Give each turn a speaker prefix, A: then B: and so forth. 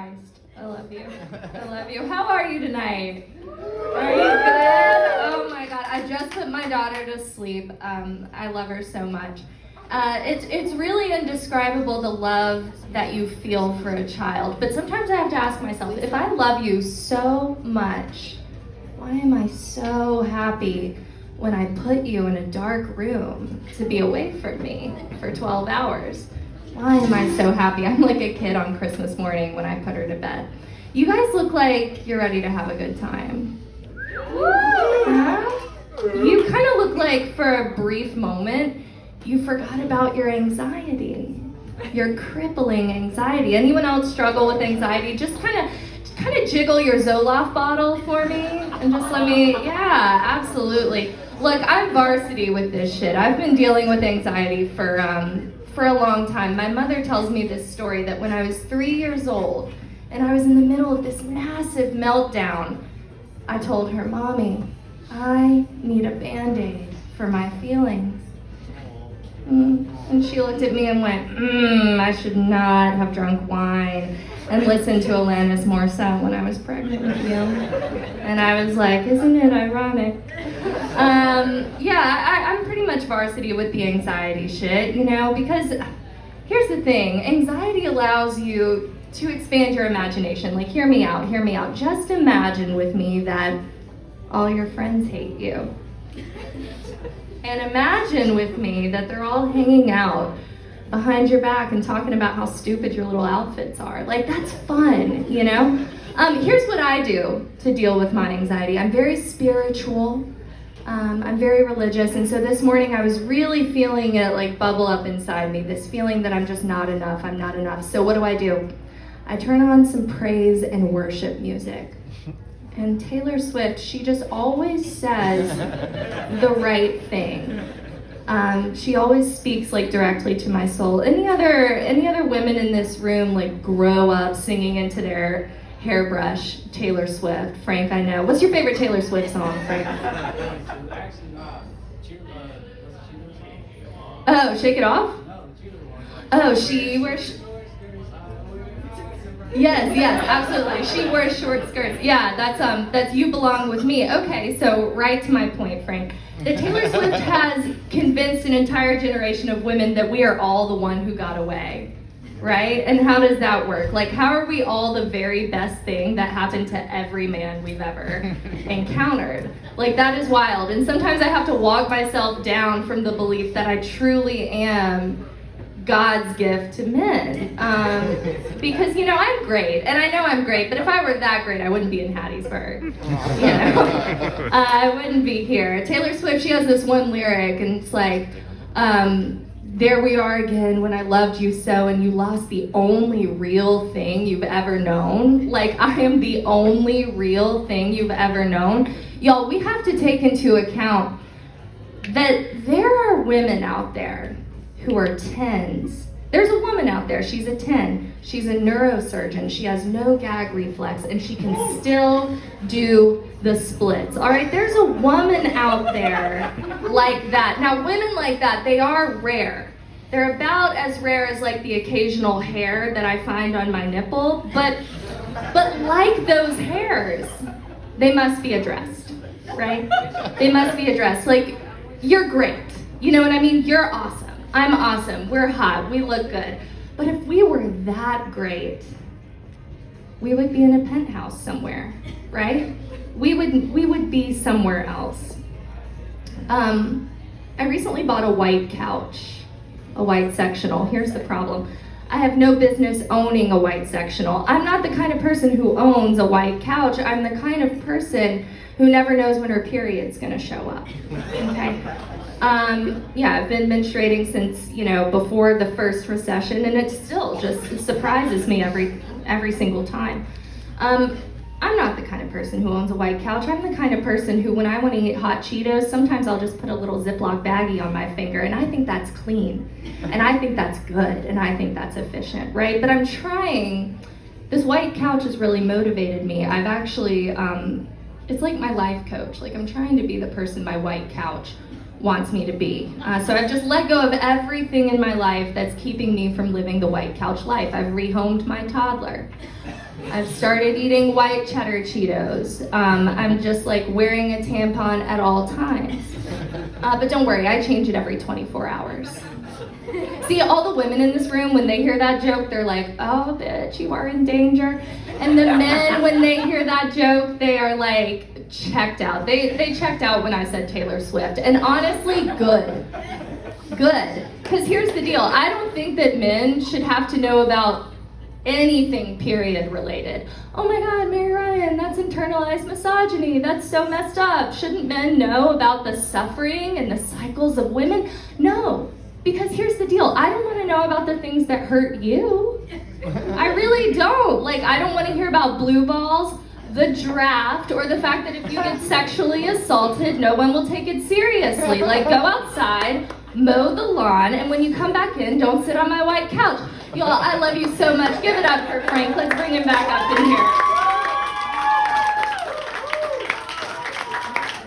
A: Christ. I love you. I love you. How are you tonight? Are you good? Oh my God. I just put my daughter to sleep. I love her so much. It's really indescribable the love that you feel for a child. But sometimes I have to ask myself, if I love you so much, why am I so happy when I put you in a dark room to be away from me for 12 hours? Why am I so happy? I'm like a kid on Christmas morning when I put her to bed. You guys look like you're ready to have a good time. Huh? You kind of look like for a brief moment, you forgot about your anxiety, your crippling anxiety. Anyone else struggle with anxiety? Just kind of jiggle your Zoloft bottle for me and just let me, yeah, absolutely. Look, I'm varsity with this shit. I've been dealing with anxiety for a long time. My mother tells me this story that when I was 3 years old and I was in the middle of this massive meltdown, I told her, "Mommy, I need a Band-Aid for my feelings." And she looked at me and went, I should not have drunk wine and listened to Alanis Morissette when I was pregnant with you. And I was like, isn't it ironic? I'm pretty much varsity with the anxiety shit, because here's the thing, anxiety allows you to expand your imagination. Like, hear me out. Just imagine with me that all your friends hate you. And imagine with me that they're all hanging out behind your back and talking about how stupid your little outfits are. Like, that's fun, Here's what I do to deal with my anxiety. I'm very spiritual. I'm very religious. And so this morning I was really feeling it like bubble up inside me, this feeling that I'm just not enough, I'm not enough. So what do? I turn on some praise and worship music. And Taylor Swift, she just always says the right thing. She always speaks like directly to my soul. Any other women in this room like grow up singing into their hairbrush Taylor Swift? Frank, I know. What's your favorite Taylor Swift song, Frank? Oh, Shake It Off? Oh, she wears... Yes, absolutely. She wears short skirts. Yeah, that's You Belong With Me. Okay, so right to my point, Frank. That Taylor Swift has convinced an entire generation of women that we are all the one who got away, right? And how does that work? Like, how are we all the very best thing that happened to every man we've ever encountered? Like, that is wild. And sometimes I have to walk myself down from the belief that I truly am God's gift to men, because I'm great, and I know I'm great, but if I were that great, I wouldn't be in Hattiesburg, I wouldn't be here. Taylor Swift, she has this one lyric, and it's like, there we are again when I loved you so, and you lost the only real thing you've ever known. Like, I am the only real thing you've ever known. Y'all, we have to take into account that there are women out there who are 10s. There's a woman out there, she's a 10. She's a neurosurgeon, she has no gag reflex, and she can still do the splits. All right, there's a woman out there like that. Now, women like that, they are rare. They're about as rare as like the occasional hair that I find on my nipple, but like those hairs, they must be addressed, right? They must be addressed. Like, you're great, you know what I mean? You're awesome. I'm awesome, we're hot, we look good. But if we were that great, we would be in a penthouse somewhere, right? We would be somewhere else. I recently bought a white couch, a white sectional. Here's the problem. I have no business owning a white sectional. I'm not the kind of person who owns a white couch. I'm the kind of person who never knows when her period's gonna show up, okay? I've been menstruating since, before the first recession, and it still just surprises me every single time. I'm not the kind of person who owns a white couch. I'm the kind of person who, when I want to eat hot Cheetos, sometimes I'll just put a little Ziploc baggie on my finger, and I think that's clean, and I think that's good, and I think that's efficient, right? But I'm trying. This white couch has really motivated me. I've actually, it's like my life coach. Like, I'm trying to be the person my white couch wants me to be. So I've just let go of everything in my life that's keeping me from living the white couch life. I've rehomed my toddler. I've started eating white cheddar Cheetos. I'm just like wearing a tampon at all times. But don't worry, I change it every 24 hours. See, all the women in this room, when they hear that joke, they're like, oh, bitch, you are in danger. And the men, when they hear that joke, they are like, checked out. They checked out when I said Taylor Swift. And honestly, good. Good. Because here's the deal. I don't think that men should have to know about anything period related. Oh my God, Mary Ryan, that's internalized misogyny. That's so messed up. Shouldn't men know about the suffering and the cycles of women? No. Because here's the deal, I don't want to know about the things that hurt you. I really don't. Like, I don't want to hear about blue balls, the draft, or the fact that if you get sexually assaulted, no one will take it seriously. Like, go outside, mow the lawn, and when you come back in, don't sit on my white couch. Y'all, I love you so much. Give it up for Frank. Let's bring him back up in here.